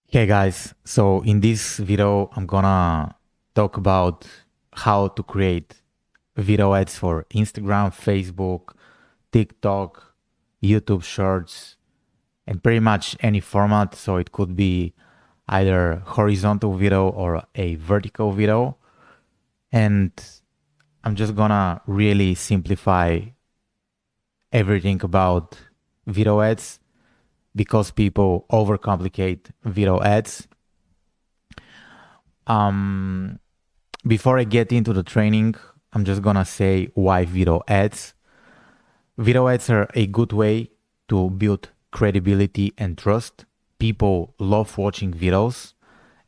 Hey guys, so in this video I'm gonna talk about how to create video ads for Instagram, Facebook, TikTok, YouTube Shorts, and pretty much any format. So it could be either horizontal video or a vertical video. And I'm just gonna really simplify everything about video ads because people overcomplicate video ads. Um, Before I get into the training, I'm just gonna say why video ads. Video ads are a good way to build credibility and trust. People love watching videos,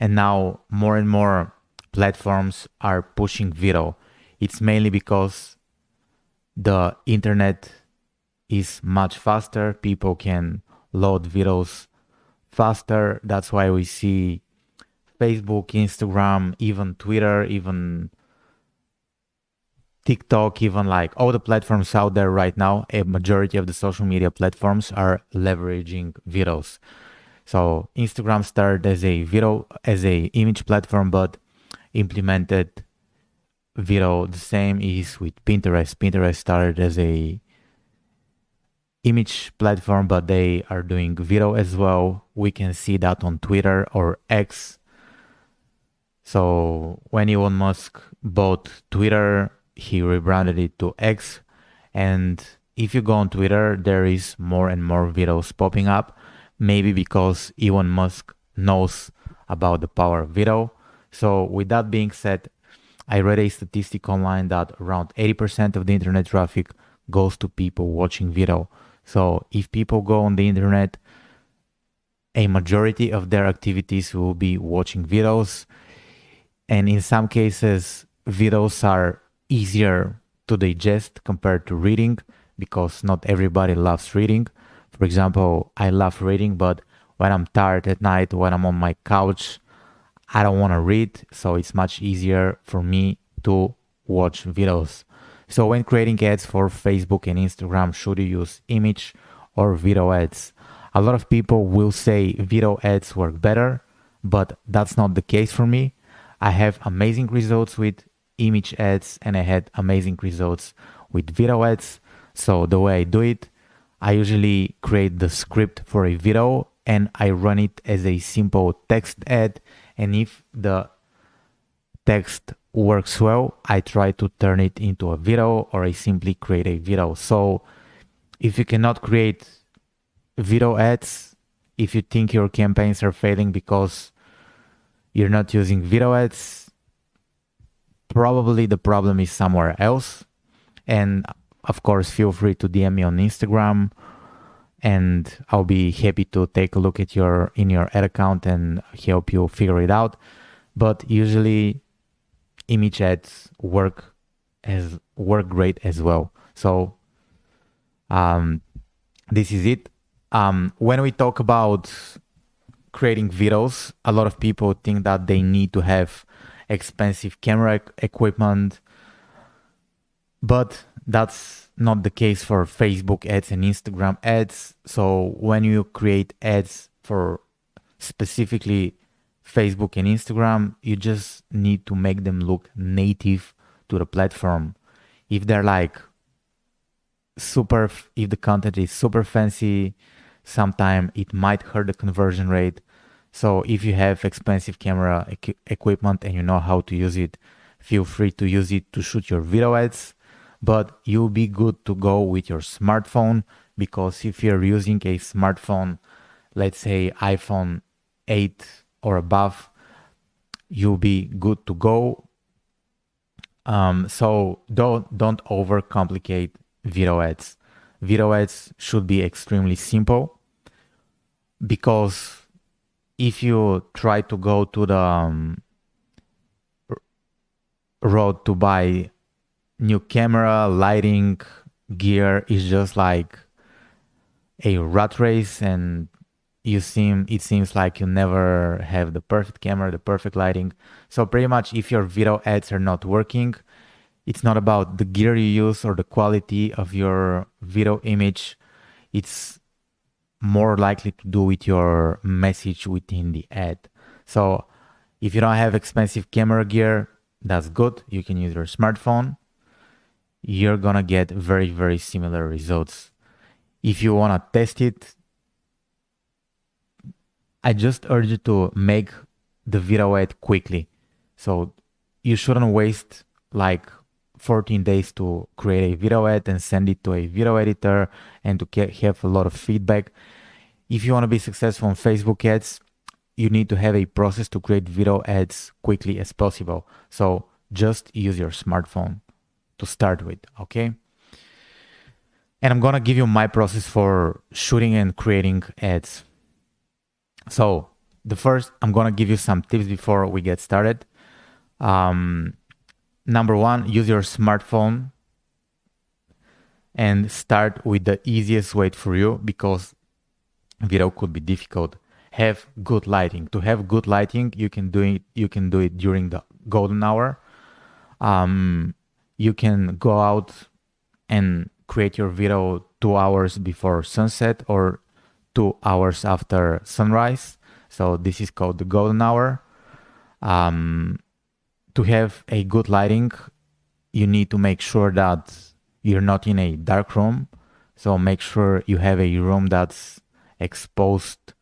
and now more and more platforms are pushing video. It's mainly because the internet is much faster. People can load videos faster. That's why we see Facebook, Instagram, even Twitter, even TikTok, even like all the platforms out there right now, a majority of the social media platforms are leveraging videos. So Instagram started as a video, as a image platform, but implemented video. The same is with Pinterest. Pinterest started as a image platform, but they are doing video as well. We can see that on Twitter or X. So when Elon Musk bought Twitter, he rebranded it to X. And if you go on Twitter, there is more and more videos popping up. Maybe because Elon Musk knows about the power of video. So with that being said, I read a statistic online that around 80% of the internet traffic goes to people watching video. So if people go on the internet, a majority of their activities will be watching videos. And in some cases, videos are easier to digest compared to reading because not everybody loves reading. For example, I love reading, but when I'm tired at night, when I'm on my couch, I don't want to read. So it's much easier for me to watch videos. So when creating ads for Facebook and Instagram, should you use image or video ads? A lot of people will say video ads work better, but that's not the case for me. I have amazing results with image ads and I had amazing results with video ads. So the way I do it, I usually create the script for a video and I run it as a simple text ad. And if the text works well, I try to turn it into a video or I simply create a video. So if you cannot create video ads, if you think your campaigns are failing because you're not using video ads, probably the problem is somewhere else. And of course, feel free to DM me on Instagram and I'll be happy to take a look at your ad account and help you figure it out. But usually image ads work great as well. So um, this is it. When we talk about creating videos, a lot of people think that they need to have expensive camera equipment, but that's not the case for Facebook ads and Instagram ads. So when you create ads for specifically Facebook and Instagram, you just need to make them look native to the platform. If they're like if the content is super fancy, sometimes it might hurt the conversion rate. So if you have expensive camera equipment and you know how to use it, feel free to use it to shoot your video ads. But you'll be good to go with your smartphone because if you're using a smartphone, let's say iPhone 8 or above, you'll be good to go. So don't overcomplicate video ads. Video ads should be extremely simple because if you try to go to the road to buy new camera, lighting, gear, is just like a rat race and it seems like you never have the perfect camera, the perfect lighting. So pretty much if your video ads are not working, it's not about the gear you use or the quality of your video image. It's more likely to do with your message within the ad. So if you don't have expensive camera gear, that's good. You can use your smartphone. You're gonna get very, very similar results. If you wanna test it, I just urge you to make the video ad quickly. So you shouldn't waste like 14 days to create a video ad and send it to a video editor and to have a lot of feedback. If you want to be successful on Facebook ads, you need to have a process to create video ads quickly as possible. So just use your smartphone to start with, okay? And I'm gonna give you my process for shooting and creating ads. So the first, I'm gonna give you some tips before we get started. Number one, use your smartphone and start with the easiest way for you, because video could be difficult. Have good lighting. To have good lighting, you can do it during the golden hour. You can go out and create your video 2 hours before sunset or 2 hours after sunrise. So this is called the golden hour. To have a good lighting, you need to make sure that you're not in a dark room. So make sure you have a room that's exposed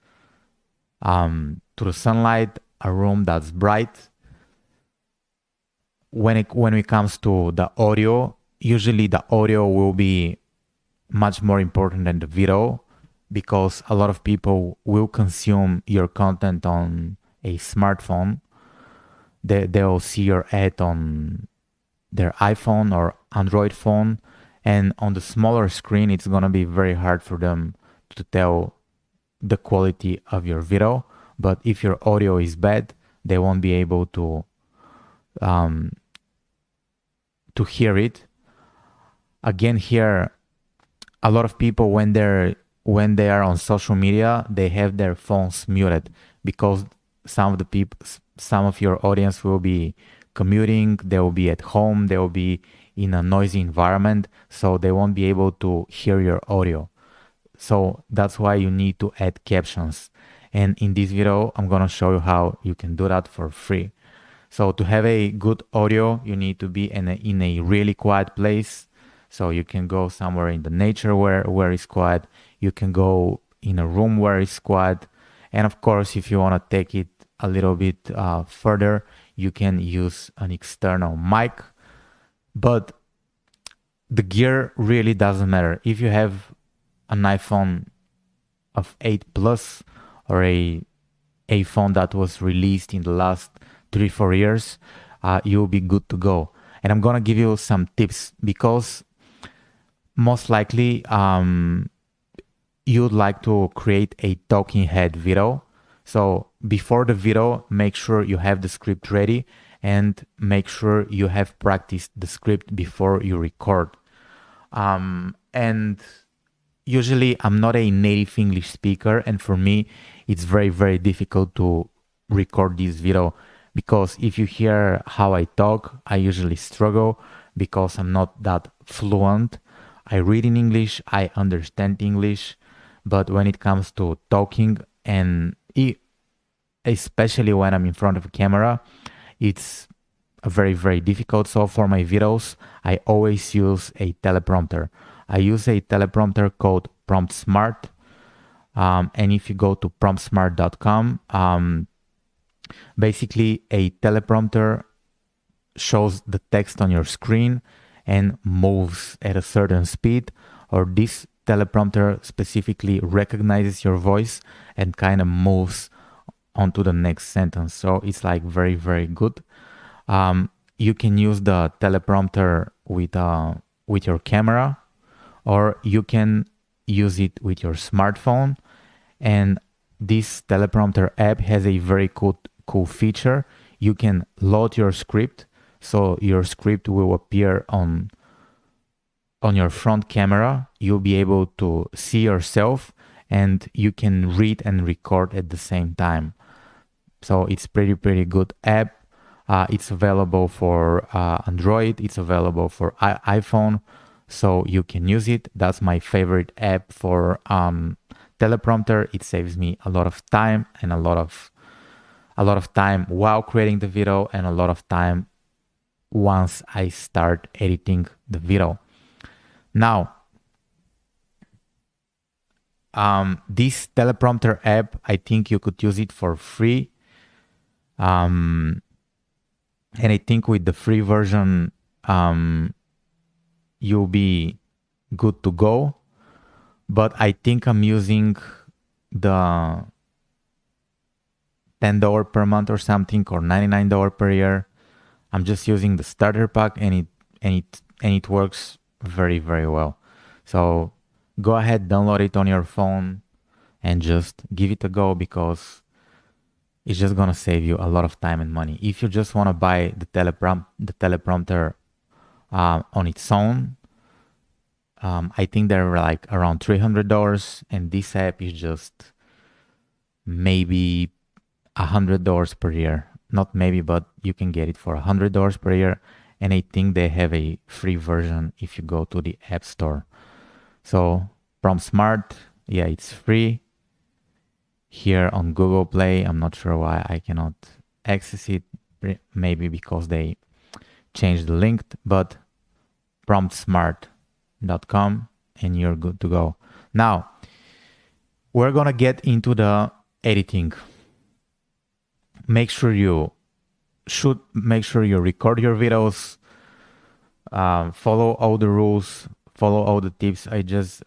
to the sunlight, a room that's bright. When it comes to the audio, usually the audio will be much more important than the video, because a lot of people will consume your content on a smartphone. They'll see your ad on their iPhone or Android phone, and on the smaller screen, it's gonna be very hard for them to tell the quality of your video. But if your audio is bad, they won't be able to hear it. Again, here, a lot of people, when they are on social media, they have their phones muted, because some of your audience will be commuting, they will be at home, they will be in a noisy environment, so they won't be able to hear your audio. So that's why you need to add captions. And in this video, I'm gonna show you how you can do that for free. So to have a good audio, you need to be in a really quiet place. So you can go somewhere in the nature where it's quiet. You can go in a room where it's quiet. And of course, if you want to take it a little bit further, you can use an external mic. But the gear really doesn't matter. If you have an iPhone of 8 Plus or a phone that was released in the last 3-4 years, you'll be good to go. And I'm gonna give you some tips, because most likely you'd like to create a talking head video. So before the video, make sure you have the script ready and make sure you have practiced the script before you record. And usually I'm not a native English speaker, and for me it's very, very difficult to record this video, because if you hear how I talk, I usually struggle because I'm not that fluent. I read in English, I understand English, but when it comes to talking, and especially when I'm in front of a camera, it's very, very difficult. So for my videos, I always use a teleprompter. I use a teleprompter called PromptSmart. And if you go to promptsmart.com, basically a teleprompter shows the text on your screen and moves at a certain speed, or this teleprompter specifically recognizes your voice and kind of moves onto the next sentence. So it's like very, very good. You can use the teleprompter with your camera, or you can use it with your smartphone. And this teleprompter app has a very cool feature. You can load your script, so your script will appear on your front camera. You'll be able to see yourself, and you can read and record at the same time. So it's pretty good app. It's available for Android. It's available for iPhone, so you can use it. That's my favorite app for teleprompter, it saves me a lot of time and a lot of time while creating the video and a lot of time once I start editing the video. Now, this teleprompter app, I think you could use it for free. And I think with the free version, you'll be good to go. But I think I'm using the $10 per month or something, or $99 per year. I'm just using the starter pack, and it works very, very well. So go ahead, download it on your phone and just give it a go, because it's just gonna save you a lot of time and money. If you just want to buy the teleprompter on its own, I think they're like around $300, and this app is just maybe $100 per year. Not maybe, but you can get it for $100 per year. And I think they have a free version if you go to the App Store. So Prompt Smart, yeah, it's free. Here on Google Play, I'm not sure why I cannot access it. Maybe because they changed the link, but promptsmart.com and you're good to go. Now, we're gonna get into the editing. Make sure you record your videos, follow all the rules, follow all the tips I just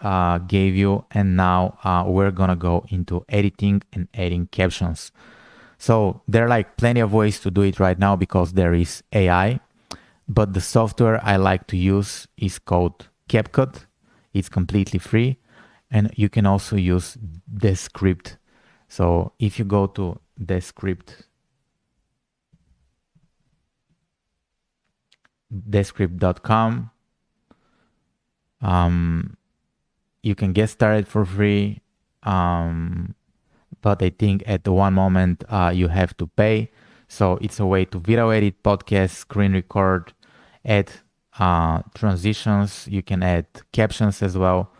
gave you, and now we're gonna go into editing and adding captions. So there are like plenty of ways to do it right now because there is AI, but the software I like to use is called CapCut. It's completely free, and you can also use Descript. So if you go to Descript.com, you can get started for free, but I think at the one moment you have to pay. So it's a way to video edit, podcast, screen record, add transitions. You can add captions as well.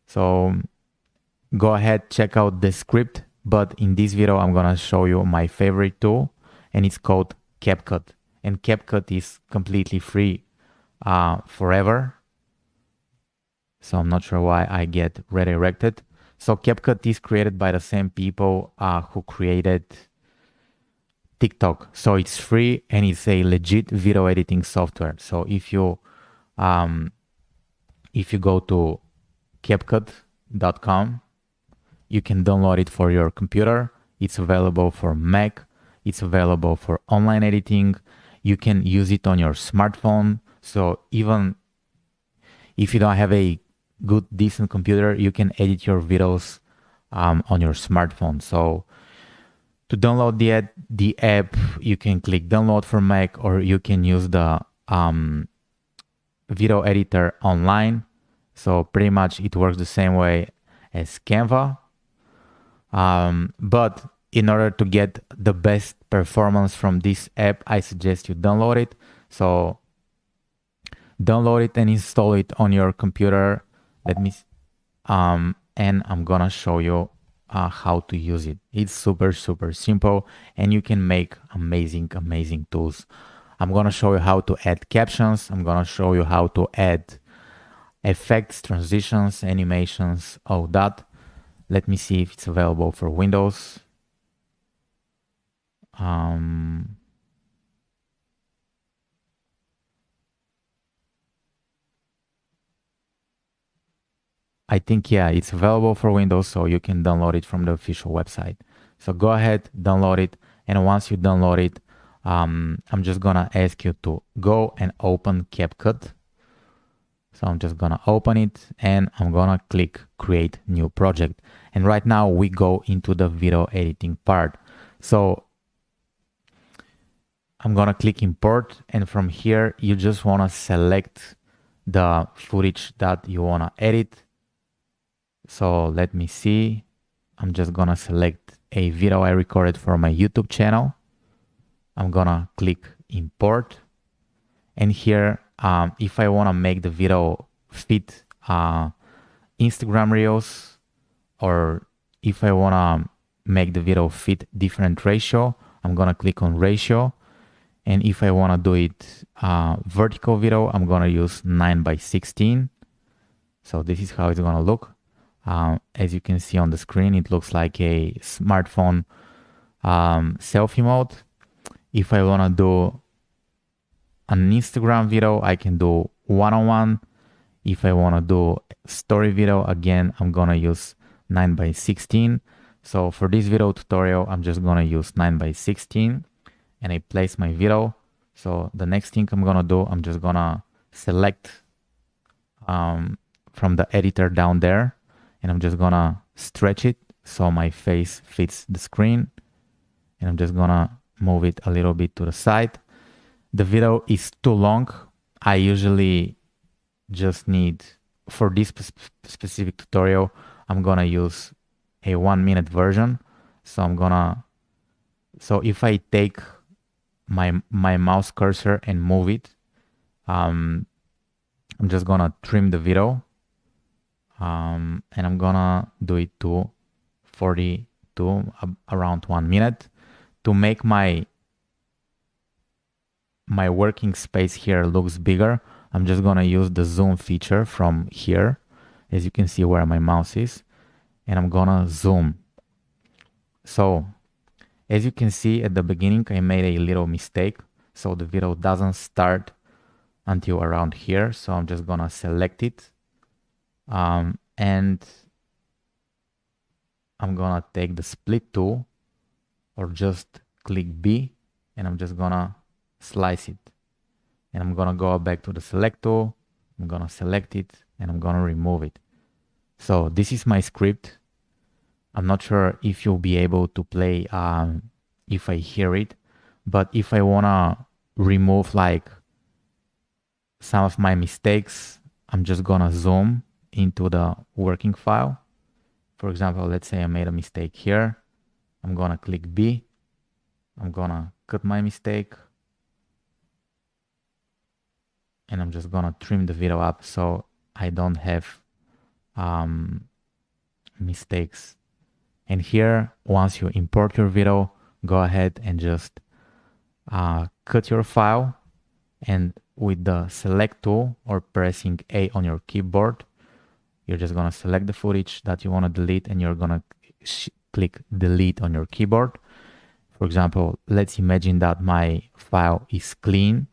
So go ahead, check out Descript. But in this video, I'm gonna show you my favorite tool, and it's called CapCut. And CapCut is completely free forever. So I'm not sure why I get redirected. So CapCut is created by the same people who created TikTok. So it's free and it's a legit video editing software. So if you go to CapCut.com, you can download it for your computer. It's available for Mac. It's available for online editing. You can use it on your smartphone. So even if you don't have a good, decent computer, you can edit your videos on your smartphone. So to download the app, you can click download for Mac, or you can use the video editor online. So pretty much it works the same way as Canva. But in order to get the best performance from this app, I suggest you download it. So download it and install it on your computer. And I'm gonna show you how to use it. It's super, super simple, and you can make amazing, amazing tools. I'm gonna show you how to add captions. I'm gonna show you how to add effects, transitions, animations, all that. Let me see if it's available for Windows. I think, yeah, it's available for Windows, so you can download it from the official website. So go ahead, download it. And once you download it, I'm just gonna ask you to go and open CapCut. So I'm just gonna open it and I'm gonna click create new project. And right now we go into the video editing part. So I'm gonna click import, and from here you just wanna select the footage that you wanna edit. So let me see. I'm just gonna select a video I recorded for my YouTube channel. I'm gonna click import. And here, if I wanna make the video fit Instagram Reels or if I wanna make the video fit different ratio, I'm gonna click on ratio. And if I wanna do it vertical video, I'm gonna use 9:16. So this is how it's gonna look. As you can see on the screen, it looks like a smartphone selfie mode. If I wanna do an Instagram video, I can do one-on-one. If I wanna do story video, again, I'm gonna use 9:16. So for this video tutorial, I'm just gonna use 9:16 and I place my video. So the next thing I'm gonna do, I'm just gonna select from the editor down there, and I'm just gonna stretch it so my face fits the screen, and I'm just gonna move it a little bit to the side. The video is too long. I usually just need, for this specific tutorial, I'm gonna use a 1-minute version. So if I take my mouse cursor and move it, I'm just gonna trim the video, and I'm gonna do it to 42, around 1 minute, to make my working space here looks bigger. I'm just gonna use the zoom feature from here, as you can see where my mouse is, and I'm gonna zoom. So as you can see at the beginning, I made a little mistake, so the video doesn't start until around here. So I'm just gonna select it, and I'm gonna take the split tool, or just click B, and I'm just gonna slice it. And I'm gonna go back to the select tool, I'm gonna select it, and I'm gonna remove it. So this is my script. I'm not sure if you'll be able to play if I hear it, but if I wanna remove like some of my mistakes, I'm just gonna zoom into the working file. For example, let's say I made a mistake here. I'm gonna click B. I'm gonna cut my mistake, and I'm just gonna trim the video up so I don't have mistakes. And here, once you import your video, go ahead and just cut your file, and with the select tool or pressing A on your keyboard, you're just gonna select the footage that you wanna delete, and you're gonna click delete on your keyboard. For example, let's imagine that my file is clean.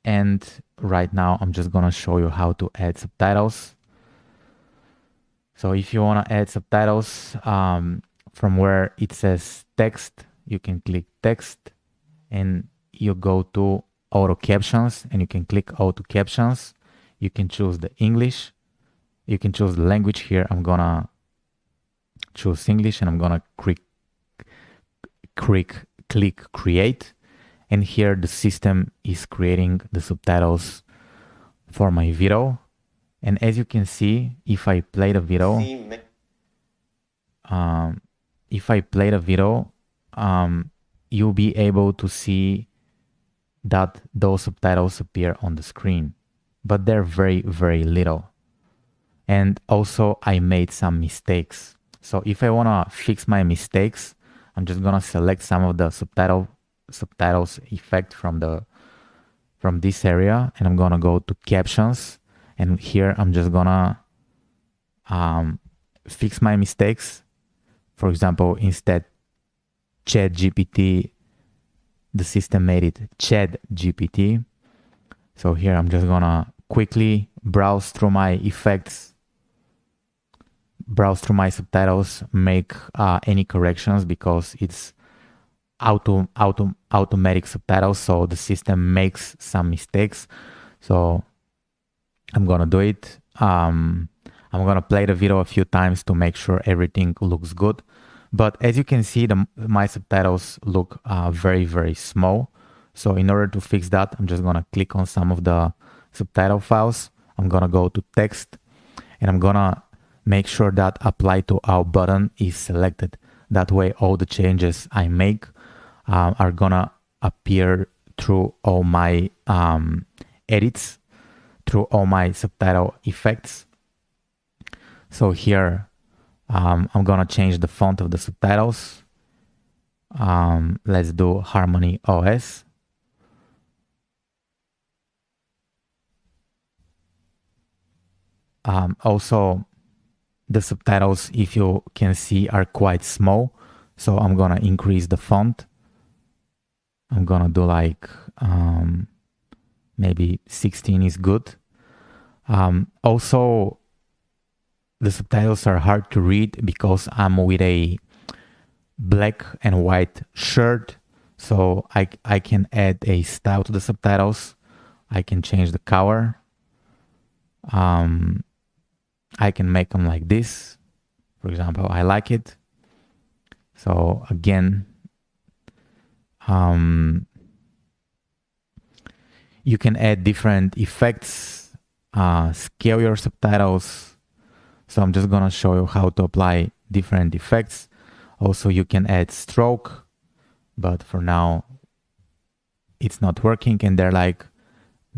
And right now I'm just gonna show you how to add subtitles. So if you wanna add subtitles, from where it says text, you can click text, and you go to auto captions, and you can click auto captions. You can choose the English. You can choose the language here. I'm gonna choose English, and I'm gonna click create. And here the system is creating the subtitles for my video. And as you can see, if I play the video, you'll be able to see that those subtitles appear on the screen, but they're very, very little. And also I made some mistakes. So if I wanna fix my mistakes, I'm just gonna select some of the subtitles effect from this area, and I'm gonna go to captions, and here I'm just gonna fix my mistakes. For example, instead ChatGPT, the system made it ChatGPT. So here I'm just gonna quickly browse through my effects, browse through my subtitles, make any corrections, because it's automatic subtitles, so the system makes some mistakes. So I'm gonna do it. I'm gonna play the video a few times to make sure everything looks good. But as you can see, my subtitles look very, very small. So in order to fix that, I'm just gonna click on some of the subtitle files. I'm gonna go to text, and I'm gonna make sure that apply to all button is selected. That way all the changes I make are gonna appear through all my edits, through all my subtitle effects. So here, I'm gonna change the font of the subtitles. Let's do Harmony OS. Also, the subtitles, if you can see, are quite small. So I'm gonna increase the font. I'm gonna do like maybe 16 is good. Also, the subtitles are hard to read because I'm with a black and white shirt. So I can add a style to the subtitles. I can change the color. I can make them like this. For example, I like it. So again, you can add different effects, scale your subtitles. So I'm just gonna show you how to apply different effects. Also, you can add stroke, but for now, it's not working. And there are like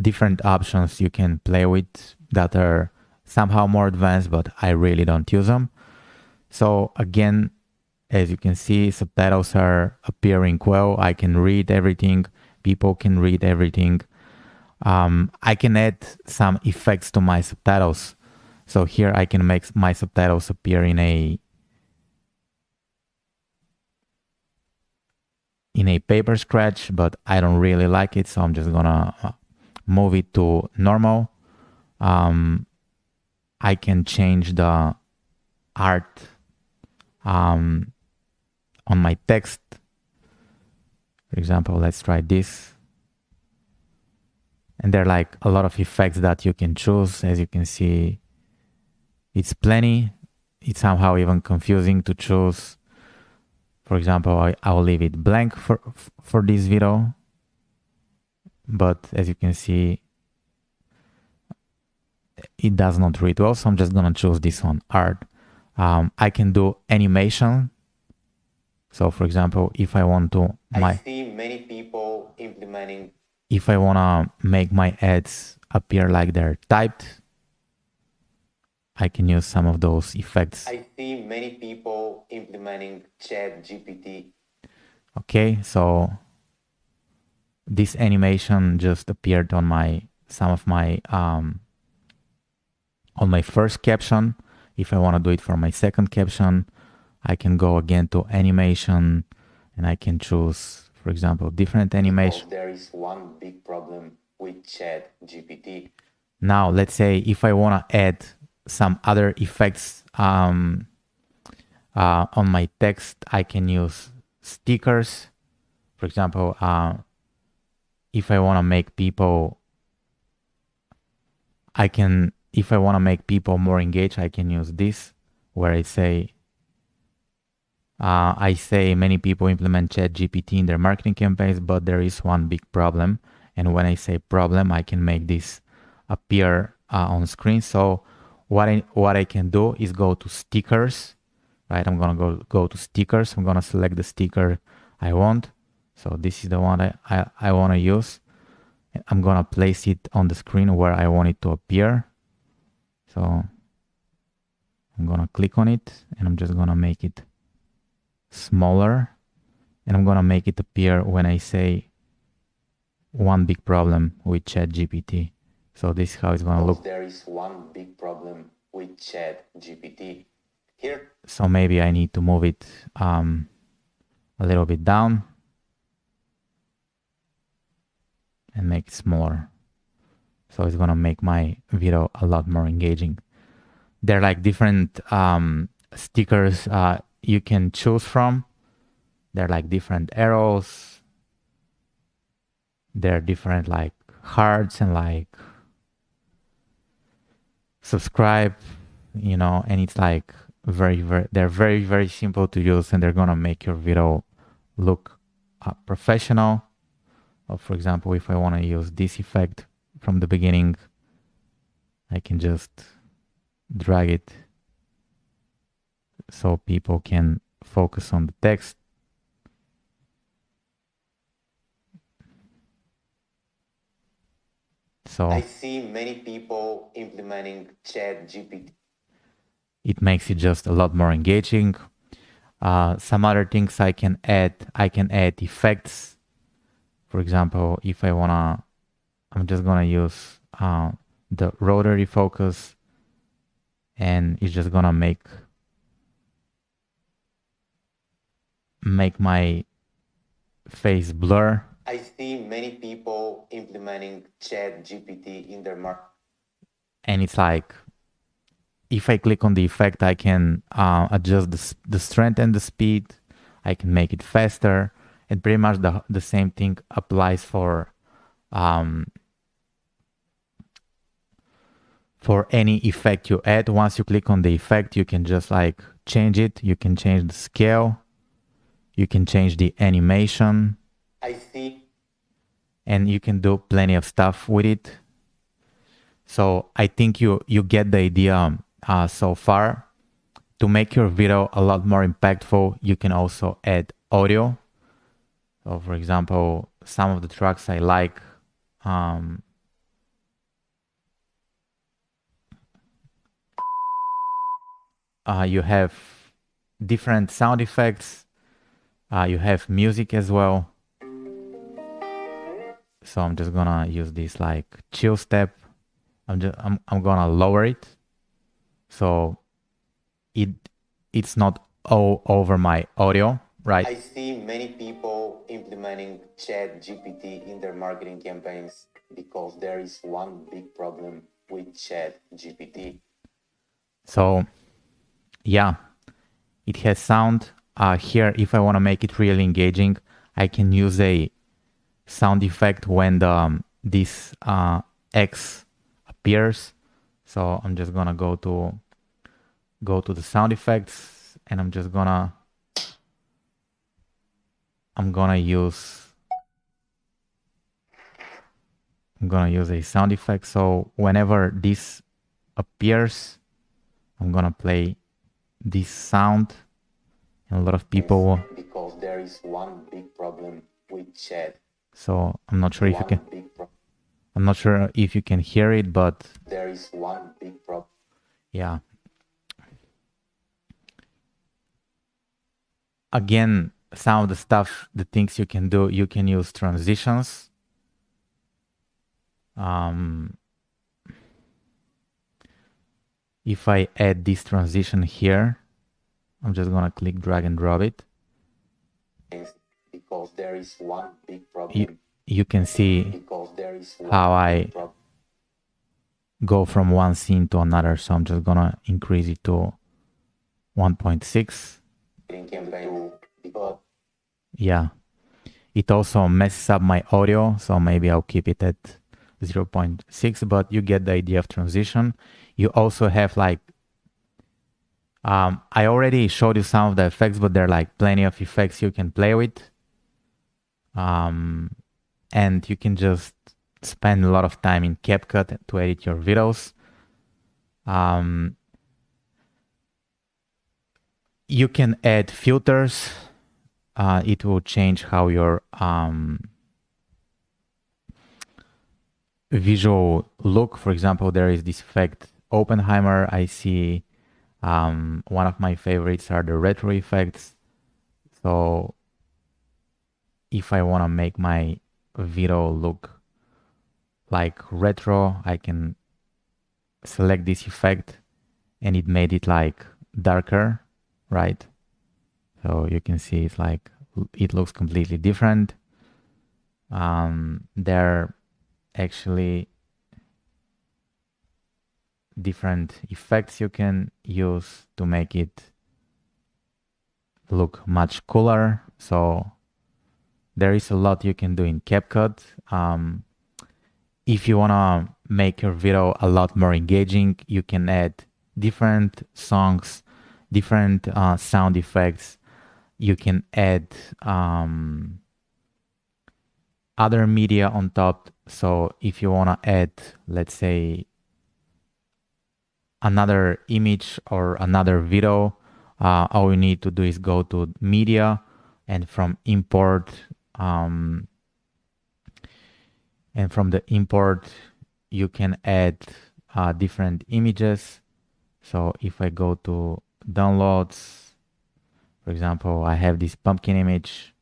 different options you can play with that are somehow more advanced, but I really don't use them. So again, as you can see, subtitles are appearing well. I can read everything. People can read everything. I can add some effects to my subtitles. So here I can make my subtitles appear in a paper scratch, but I don't really like it, so I'm just gonna move it to normal. I can change the art on my text. For example, let's try this. And there are like a lot of effects that you can choose. As you can see, it's plenty. It's somehow even confusing to choose. For example, I'll leave it blank for this video. But as you can see, it does not read well. So I'm just gonna choose this one, art. I can do animation. So for example, if I want to, I see many people implementing. If I wanna make my ads appear like they're typed, I can use some of those effects. I see many people implementing Chat GPT. Okay, so this animation just appeared on some of my on my first caption. If I want to do it for my second caption, I can go again to animation and I can choose, for example, different animation. There is one big problem with Chat GPT. Now, let's say if I want to add some other effects on my text, I can use stickers. For example, if I want to make people, if I want to make people more engaged, I can use this where I say many people implement ChatGPT in their marketing campaigns, but there is one big problem. And when I say problem, I can make this appear on screen. So what I can do is go to stickers, right? I'm gonna go to stickers. I'm gonna select the sticker I want. So this is the one I want to use. I'm gonna place it on the screen where I want it to appear. So I'm gonna click on it and I'm just gonna make it smaller, and I'm gonna make it appear when I say one big problem with ChatGPT. So this is how it's gonna look. There is one big problem with ChatGPT. Here. So maybe I need to move it a little bit down and make it smaller. So it's gonna make my video a lot more engaging. There are like different stickers you can choose from. They're like different arrows. There are different like hearts and like subscribe, and it's like they're very simple to use, and they're gonna make your video look professional. Or for example, if I want to use this effect from the beginning, I can just drag it so people can focus on the text. So I see many people implementing ChatGPT. It makes it just a lot more engaging. Some other things I can add effects. For example, if I wanna, I'm just gonna use the rotary focus, and it's just gonna make my face blur. I see many people implementing Chat GPT in their market. And it's like, if I click on the effect, I can adjust the strength and the speed. I can make it faster, and pretty much the same thing applies for any effect you add. Once you click on the effect, you can just like change it. You can change the scale. You can change the animation. I see. And you can do plenty of stuff with it. So I think you get the idea so far. To make your video a lot more impactful, you can also add audio. So for example, some of the tracks I like, you have different sound effects. You have music as well. So I'm just gonna use this like chill step. I'm gonna lower it, so it's not all over my audio, right? I see many people implementing Chat GPT in their marketing campaigns because there is one big problem with Chat GPT. So yeah, it has sound. Here, if I want to make it really engaging, I can use a sound effect when this X appears. So I'm just gonna go to the sound effects, and I'm gonna use a sound effect. So whenever this appears, I'm gonna play this sound, and a lot of people, because there is one big problem with Chat. So I'm not sure if you can hear it, but there is one big problem. Yeah. Again, some of the stuff, the things you can do, you can use transitions. If I add this transition here, I'm just gonna click drag and drop it. Because there is one big problem. You can see how I go from one scene to another. So I'm just gonna increase it to 1.6. Yeah. It also messes up my audio, so maybe I'll keep it at 0.6, but you get the idea of transition. You also have like, I already showed you some of the effects, but there are like plenty of effects you can play with. And you can just spend a lot of time in CapCut to edit your videos. You can add filters. It will change how your visual look. For example, there is this effect Oppenheimer. I see one of my favorites are the retro effects. So if I want to make my video look like retro, I can select this effect, and it made it like darker, right? So you can see it's like it looks completely different. There are actually different effects you can use to make it look much cooler. So there is a lot you can do in CapCut. If you want to make your video a lot more engaging, you can add different songs, different sound effects. You can add other media on top. So if you want to add, let's say, another image or another video, all you need to do is go to media, and from import, and from the import, you can add different images. So if I go to downloads, for example, I have this pumpkin image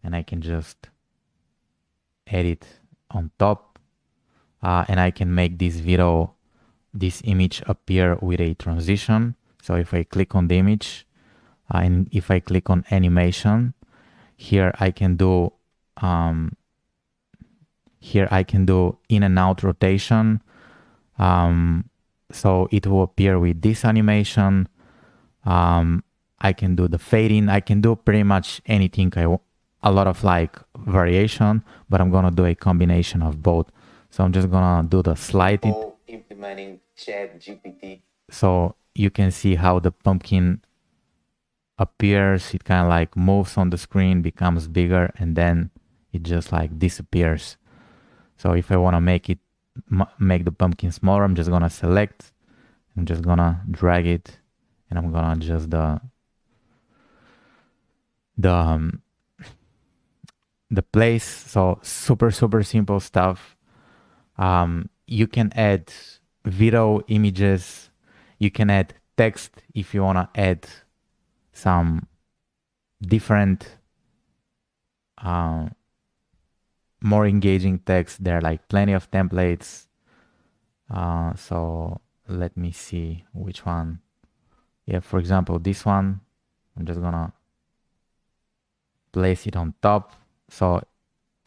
and I can just edit on top, and I can make this video, this image appear with a transition. So if I click on the image, and if I click on animation, here I can do in and out rotation. So it will appear with this animation. I can do the fading. I can do pretty much anything a lot of like variation, but I'm gonna do a combination of both. So I'm just gonna do the slide it. Implementing ChatGPT. So you can see how the pumpkin appears. It kind of like moves on the screen, becomes bigger, and then it just like disappears. So if I want to make the pumpkin smaller, I'm just gonna select. I'm just gonna drag it, and I'm gonna adjust the place. So super simple stuff. You can add video images. You can add text if you wanna add some different more engaging text. There are like plenty of templates. So let me see which one. Yeah, for example, this one, I'm just gonna place it on top. So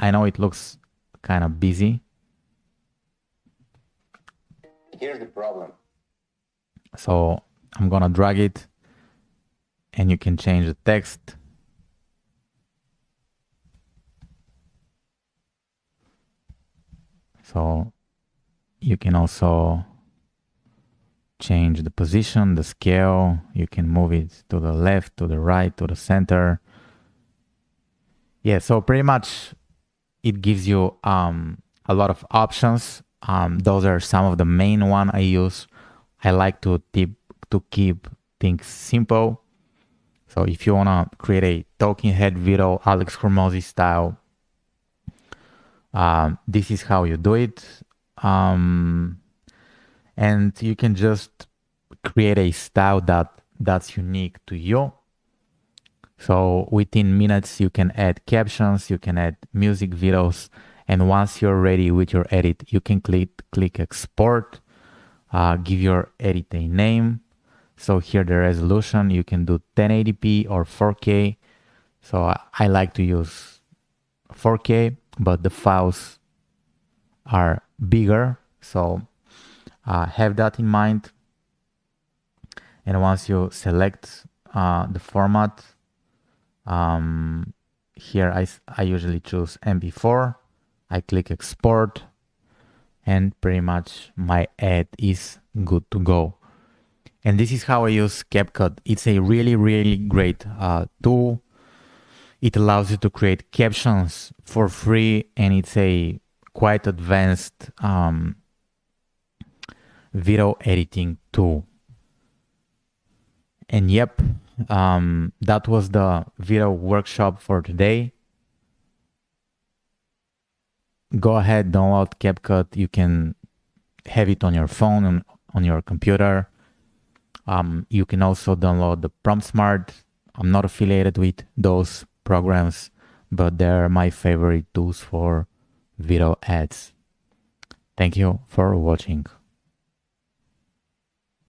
I know it looks kind of busy. Here's the problem. So I'm gonna drag it, and you can change the text. So you can also change the position, the scale. You can move it to the left, to the right, to the center. Yeah, so pretty much it gives you a lot of options. Those are some of the main one I use. I like to keep things simple. So if you wanna create a talking head video, Alex Hormozi style, this is how you do it. And you can just create a style that's unique to you. So within minutes, you can add captions, you can add music videos, and once you're ready with your edit, you can click export, give your edit a name. So here the resolution, you can do 1080p or 4K. So I like to use 4K, but the files are bigger. So have that in mind. And once you select the format, here I usually choose MP4. I click export, and pretty much my ad is good to go. And this is how I use CapCut. It's a really great tool. It allows you to create captions for free, and it's a quite advanced video editing tool. And yep, that was the video workshop for today. Go ahead, download CapCut. You can have it on your phone and on your computer. You can also download the PromptSmart. I'm not affiliated with those programs, but they're my favorite tools for video ads. Thank you for watching.